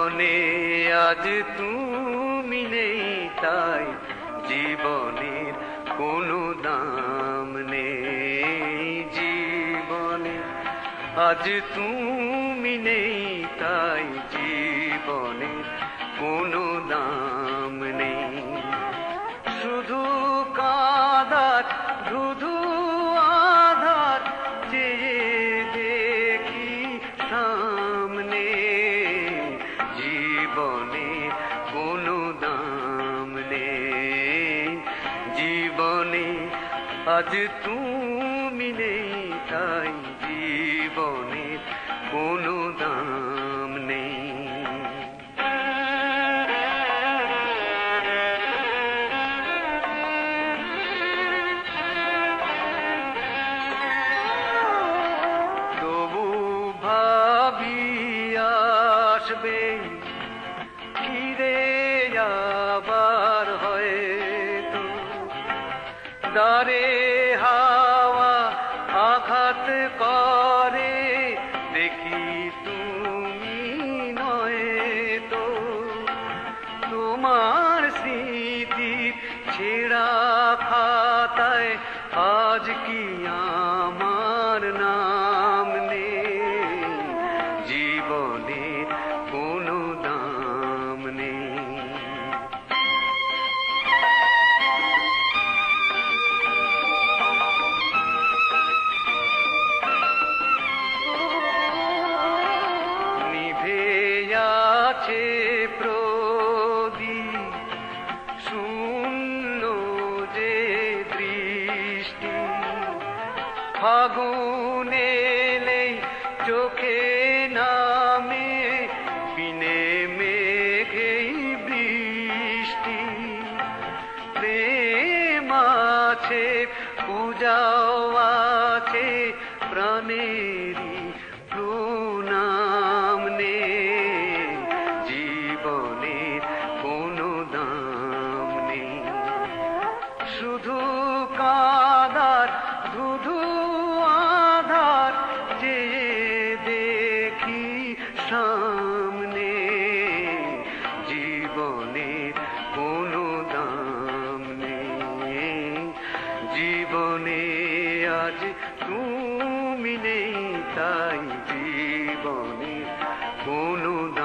জীবনে আজ তুমি নেই, তাই জীবনের কোনো দাম নেই। জীবনে আজ তুমি নেই, তাই জীবনের কোনো দাম নেই। শুধু কাঁদার ধুধু আধার চেয়ে দেখি সামনে, জীবনের কোনো দাম নেই। জীবনে আজ তুমি নেই, তাই জীবনের কোনো দাম নেই। তবু ভাবি আসবে ফিরে আবার হয়তো, দ্বারে হাওয়া আঘাত করে দেখি তুমি নয়তো। তোমার স্মৃতির ছেঁড়া খাতায় আজ কি আমার নাম নেই। জীবনের কোনো দাম নেই। নিভে আছে প্রদীপ, শূন্য যে দৃষ্টি। ফাগুন এলেই চোখে নামে বিনে মেঘেই বৃষ্টি। প্রেম আছে, পূজাও আছে, প্রাণেরই প্রণাম নেই। জীবনের কোনো দাম নেই। শুধু কাঁদার ধুধু আধার চেয়ে দেখি সামনে, জীবনের কোনো দাম নেই। জীবনে আজ তুমি নেই, তাই জীবনের কোনো দাম